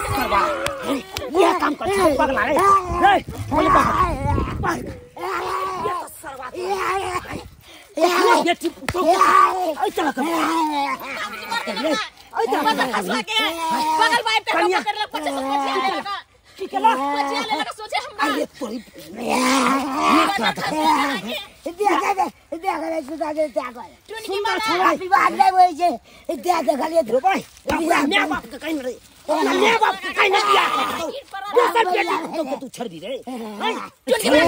करवा ये काम कर पगला रे बोले ये तो सरवा ये तो ऐसा कर बगल भाई पे कर ले 50 लगा की केला बचिया ले लगा सोचे हम अरे तोरी दिया सुधा दे त्याग टुनी की बात विवाद नहीं होई जे दिया देखलिए भाई मैं बाप का कहीं रे मैं बाप का कहीं नहीं दिया वो सब बेटी तो तू छड़ दी रे टुनी की बात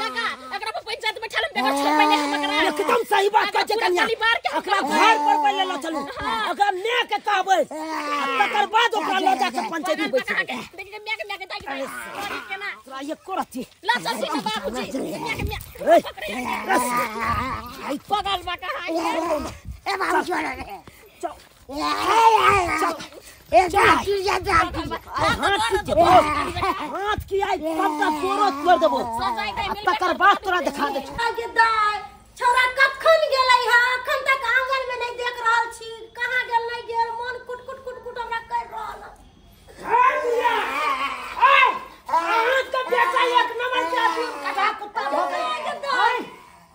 काका अगर अपन पंचायत में ठलम बेगर छोड़ पहले हम करा एकदम सही बात का कन्या अकरा घर पर पहले ला चलू अगर मैं के कहबे तकर बाद ओकरा ले जा के पंचायत में बैठ देखिए मैं के ताकि के ना तोरा ये करती ला चल सी बाबूजी मैं आई पगल बका ए बाबू छोड़ रे चल ए जाती हाथ की आई कब तक तोरो कर देबो तकर बाद तोरा दिखा दे छोरा कखन गेलै ह अखन तक आंगन में नहीं देख रहल छी कहां गेल नहीं गेल मन कुट हमरा कर रहल हाथ का बेटा एक नंबर के आदमी कथा कुत्ता हो गए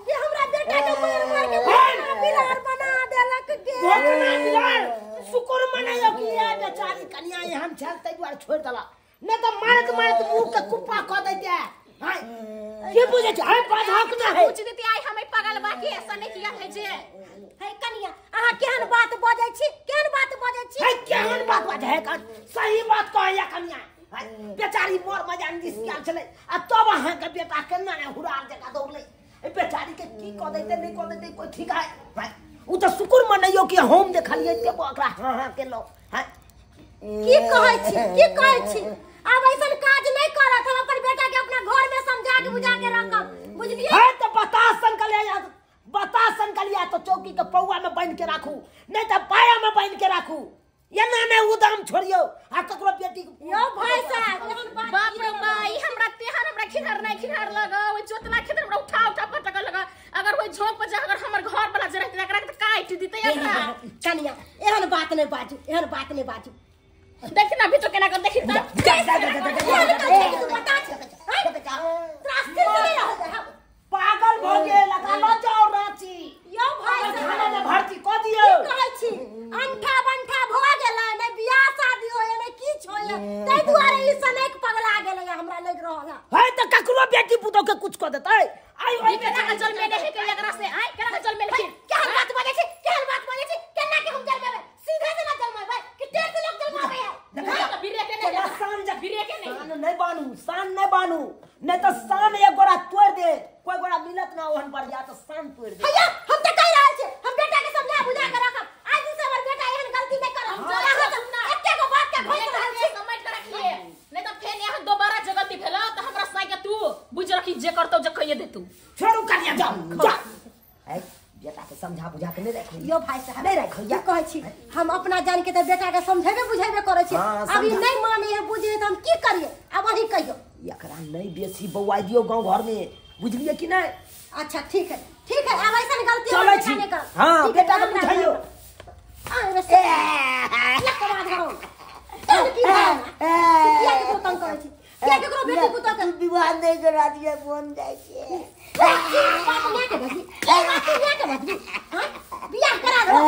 ये हमरा बेटा के मार के बिलार बना देलक के भोगना बिलार शुक्र मनायो कि ये बेचारी कन्या हम छलते द्वार छोड़ दला नहीं तो मारत मुंह के कुप्पा क देते हाय के बुझे छै हाय बात हक ना है पूछ देती आई हमें पगल बाकी ऐसा नहीं किया है जे है कन्या अहाँ केहन बात बजै छी केहन बात बजै छी है केहन बात बजै है कन सही बात कहया कन्या बेचारी मोर मजान दिस क्या चले आ तब अहाँ के बेटा केना ने हुरार जका दौड़ले ए बेचारी के की क देते नहीं क देते कोई ठीक है भाई उ तो शुक्र मनाइयो कि हम देखलिए ते ओकरा हां के लो है की कहै छी अब ऐसा काज नहीं करत हम अपन बेटा के अपना घर में समझा के बुझा के रखब बुझलिए है तो बतासन के लिया तो चौकी के पौवा में बांध के राखू नहीं तो पाया में बांध के राखू ये ना उदाम छोड़ियो आ ककरो बेटी यो भाई साहब बाप रे भाई हमरा तेहन हमरा खिनार नहीं खिनार लगा ओ जोतना खेत हमरा उठा पटक लगा अगर कोई झोंक पर जा अगर हमर घर वाला जे रहते एकरा के काट दिते एकरा कन्या एहन बात नहीं बाजू देखि ना भी तो केना कर देखि पागल भ गेल लगा जाओ रांची यो भाई थाना में भर्ती क दियो कहै छी अंठा बंठा भ गेलै नै बियाह शादी होय नै किछ होय तै दुआरे ई सनक पगला गेलै हमरा लग रहल है त ककरो बेटी पुतो के कुछ क देतै आई ओइ केना के जल में नहीं के एकरा से आई केना के जल में नहीं केहन बात बजै छी केना के हम जल में सीधे से ना जल में भाई कि टेर से लोग जल में आवे है तो बिरे के नहीं शान जा बिरे के नहीं शान नहीं बानू नहीं तो शान एक गोरा तोड़ दे कोई गोरा मिलत ना ओहन पर जा तो शान तोड़ दे भैया हम त कह रहल छी हम बेटा के समझा बुझा के रखब आज से हमर बेटा एहन गलती नहीं करब एके गो बात के भइल रहल छी समझ के रखिए नहीं तो फेन यहाँ दोबारा जगती भेला तो हमरा साई के तू बुझ रखी जे करतो जे कहिए दे तू छोड़ू कन्या जाओ है बेटा के समझा बुझा के नहीं रखो यो भाई साहब नहीं रखो या कहै छी हम अपना जान के त बेटा के समझेबे बुझेबे करै छी अभी नहीं माने है बुझे त हम की करिए अब वही कहियो एकरा नहीं बेसी बौआ दियो गांव घर में बुझलिए कि नहीं अच्छा ठीक है अब ऐसा गलती चलो छी हां बेटा के बुझाइयो लकवा धरो की किया के तो तंग करै छी क्या केकरो बेटी पुता के विवाह नहीं करा दिया बोन जाय छै बात नहीं के बसी बियाह करा दो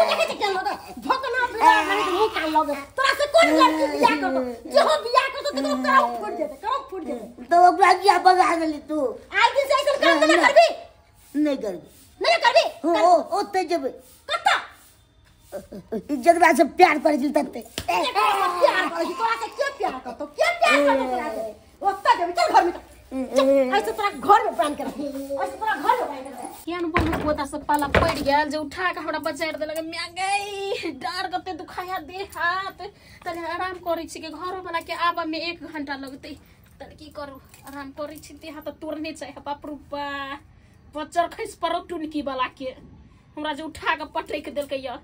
देखे छै केन लगे भोकना बियाह करे तो मुंह कान लगे तोरा से कोन लड़की बियाह कर दो जे हो बियाह कर दो तो करम फूट जेते तो ओकरा किया बगा गेली तू आज दिन से ऐसा काम नहीं करबी नहीं करबी ओते जेबे कत्ता जगरा से प्यार कर दिल तते प्यार कर तोरा से के प्यार करतो के प्यार करतो तोरा से ओते जेबे चल घर में ऐसे तोरा घर में बांध के रखी ऐसे तोरा घर में बांध के रखी केन बोलू पोता से पाला पड़ गेल जे उठा के हमरा बचार दे लगे मैं गई डर गते दुखाया दे हाथ तने आराम करै छी के घर वाला के आबा में 1 घंटा लगते तने की करू आराम करै छी ते हाथ तोड़ने चाहे बाप रुपा बच्चर खइस परो टुनकी वाला के हमरा जे उठा के पटक देलकै या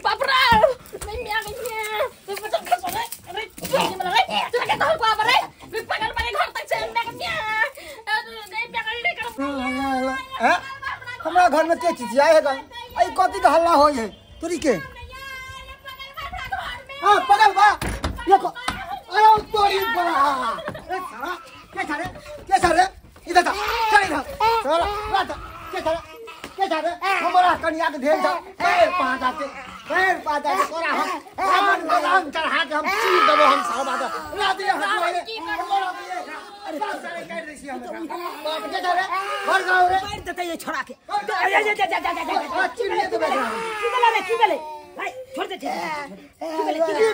बाप रे नहीं मिया गई है तू बचल खस रे अरे ये मला रे तू क्या कहल को रे मैं पगल मारे घर तक से मैं मिया नहीं मिया गई रे कर हैं हमरा घर में के चीज आए है आई कथि का हल्ला होय है तोरी के हां पगल बा देखो अरे तोरी बड़ा ए साला के सारे इधर था चल इधर साला बात के सारे हमारा कन्या के ढेर पैर पा जाते कोरा हम बदाम चढ़ा के हम चीर देबो हम सारा बात ला दिए हमारा अरे सारे काट देसी हम बाप के सारे घर गाओ रे मार देते ये छोड़ा के जा चीर ले तो बैठा की गले भाई छोड़ दे की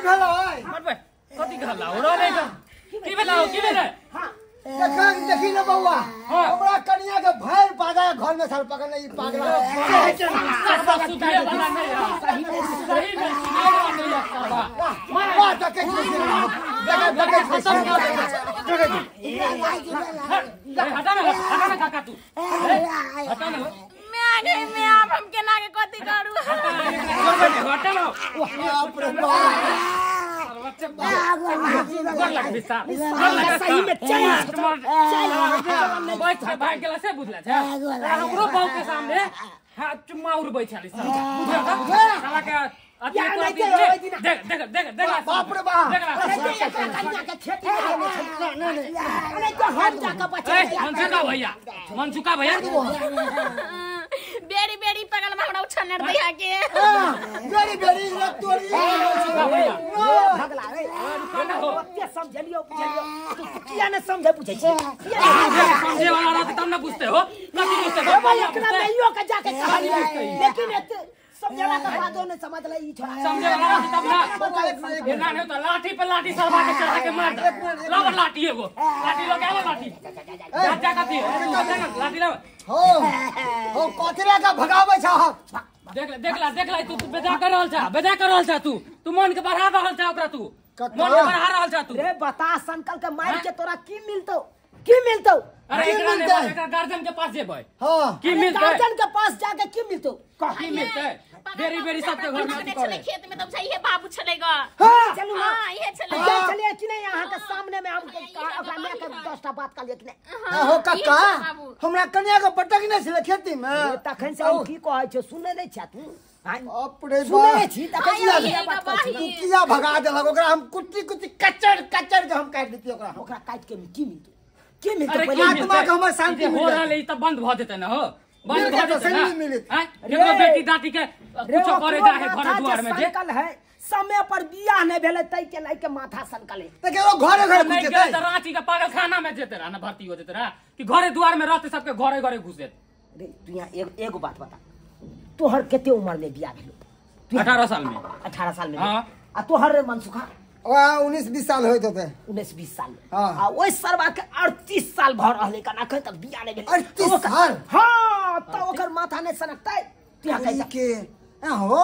भेला है मत बे कथि कहला ओरो नै त की भेला हां देखी न बउआ हमरा कन्या के भैर पागा घर में सर पकड़ नहीं पागला सुधरे वाला नहीं सही में मार तक हटा ना काका तू हटा ना मैं आप हम के नाके कथि करू हटा ना बाप रे बाप सही में भाई गेला से बुझला छ हमरो बाऊ के सामने हाथ चुमाउर बैठाली साला के देख बाप रे बाप भैया मनसुका भैया बेड़ी बेड़ी पगल में हमरा उछन दे आके बेड़ी बेड़ी तोरी भगला रे ओते समझलियो तू किया न समझे पूछे छी समझे वाला रहते तब न बुझते हो कथि बुझते हो एकरा नहियो के जाके कहलिए लेकिन एते समझला के बादो ने समझ ले ई छोड़ा समझे वाला रहते तब ना ये ना तो लाठी पे लाठी सरवा के चढ़ा के मार दे लाव लाठी एगो लाठी लो क्या लाठी जा कथि लाठी लाव हो कथरे का भगावे छ देखला तू बेजा कर रहल छ तू मन के बढ़ा रहल छ ओकरा तू मन के बढ़ा रहल छ तू रे बता संकल के मार के तोरा की मिलतो अरे एकरा गार्जियन के पास जेबै हां की मिलते गार्जियन के पास जाके की मिलतो की मिलते बेरी सबके घर में चले खेत में तब सही है बाबू चलेगा हां चलू ना हां ये चलेगा चलिए कि नहीं यहां के सामने में हम ओकरा में के 10टा बात कर लिए कि नहीं हो कक्का हमरा कन्या के पटक नहीं छले खेती में तखन से हम की कहै छ सुनै नै छ तू अपने सुनै छी तखन किया भगा देलक ओकरा हम कुट्टी कचड़ के हम काट देती ओकरा काट के की मिलतो पहले आत्मा के हमर शांति हो रहले त बंद भ जेते न हो बंद भ जेते नहीं मिलत हैं एगो बेटी दाटी के कुछ करे जाए घर द्वार में जे है समय पर बियाह नहीं भेले तै के नहीं के माथा सनकले त केरो घरे नहीं घुस गए त रांची के पागल खाना में जेते रहा न भर्ती हो जेते रहा कि घरे द्वार में रहते सबके घरे घुसे रे तू यहां एगो बात बता तोहर केते उम्र में बियाह भेलो 18 साल में 18 साल में हां आ तोहर रे मनसुखा 19-20 साल होइत होते 19-20 साल हाँ। आ ओइ सरवा के 38 साल भर रहले कना कहे तक बियाह नहीं भेले 38 साल हां त ओकर माथा नहीं सनकतै तिया कहि के हो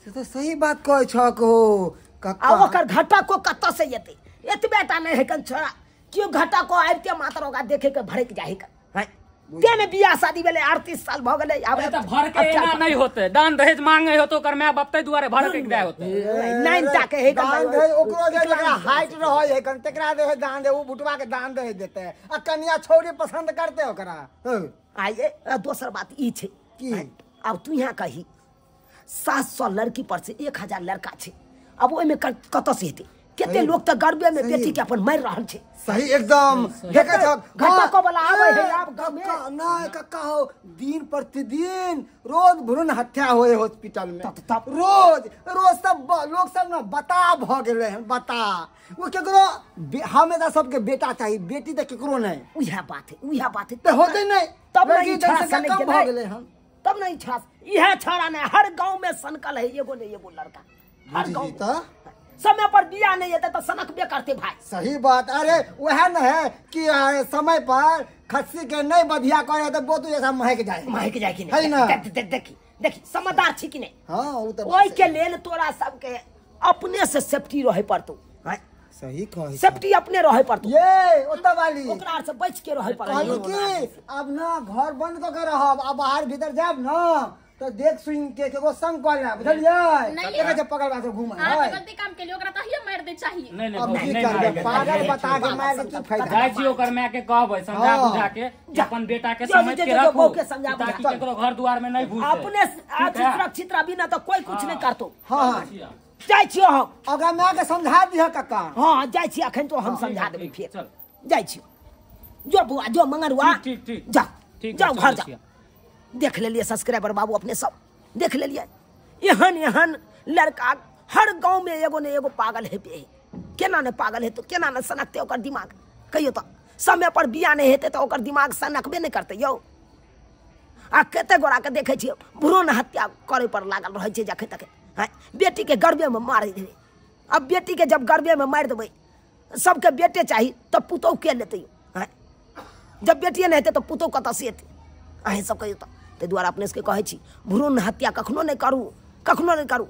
से तो सही बात कहै छ को आ ओकर घटा को कत्ता से येते एतबेटा नहीं है कन छोरा क्यों घटा को आब के मात्र होगा देखे के भड़क जाहि है ते में बियाह शादी भेले 38 साल भ गेले अब त भर के एना नहीं होते दान दहेज मांगे हो तो कर मैं बप्ते दुआरे भर के दे होते नाइन टा के है दान दे ओकरो जे जकरा हाइट रहै है कन तकरा दे दान दे उ बुटवा के दान दे देते आ कन्या छौरी पसंद करते ओकरा आइए दोसर बात ई छे की अब तू यहाँ कही 700 लड़की पर से 1000 लड़का छे अब ओइ में कत से हेते केते लोग त गर्वे में बेटी के अपन मार रहल छे सही एकदम देखे छ घटा को बोला आवे है आप गांव में ना कक्का हो दिन प्रतिदिन रोज भ्रूण हत्या होए हॉस्पिटल में रोज सब लोग सब ना बता भ गेले हैं बता वो केकरो हमें सबके बेटा चाहिए बेटी त केकरो नहीं उहा बात है त होते नहीं तब नहीं छास कम भ गेले हम तब नहीं छास यह छोड़ा नहीं हर गांव में सनकल है एगो नहीं एगो लड़का हर गांव त समय पर बियाह नहीं है तो सनक बे करते भाई सही बात अरे वह न है कि समय पर खस्सी के नहीं बधिया करे तो बोतू जैसा महक जाए कि नहीं देखी समझदार छी कि नहीं हां उ त ओइ के लेल तोरा सबके अपने से सेफ्टी रहे पड़तो सही कह सेफ्टी अपने रहे पड़तो ये ओता वाली ओकरा से बच के रहे पड़तो कि अब ना घर बंद क के रहब अब बाहर भीतर जाब ना तो देख सुन के एगो संग कइला बुझलिए एके जे पकड़वा से घुमा हां गलती काम के लिए ओकरा तहिए मार दे चाहिए नहीं अब नहीं की करबे पागल बता के मार के की फायदा जाय छी ओकर माय के कहबै समझा बुझा के अपन बेटा के समझ के रखो ताकि केकरो घर दुआर में नहीं घुसे अपने आज सुरक्षित रही ना तो कोई कुछ नहीं करतो। हां जाय छियो हम अगर मां के समझा दिह काका। हां जाय छी अखन तो हम समझा देबै फिर चल जाय छी जो बुआ जो मंगरुआ ठीक जा जाओ घर जाओ। देख लेलिए सब्सक्राइबर बाबू अपने सब देख लेलिए एहन लड़का हर गांव में एगो ने एगो पागल है पे केना ने पागल है तो केना ने सनकते ओकर दिमाग कहियो तो समय पर बिया नहीं हेते तो ओकर दिमाग सनकबे नहीं करते यौ। आ कते गोरा के देखे छियै भ्रूण हत्या करे पर लागल रहे छै जखे तके बेटी के गर्भे में मार देबै। अब बेटी के जब गर्भे में मार देबै सबके बेटे चाहिए तब पुतौ के लेते जब बेटिए नहीं हेते तो पुतौ कतऽ से एतै अहें सब कहियो ताहि दुआरे अपने सबके कहै छी भ्रूण हत्या कखनो नहीं करू कखनो नहीं करू।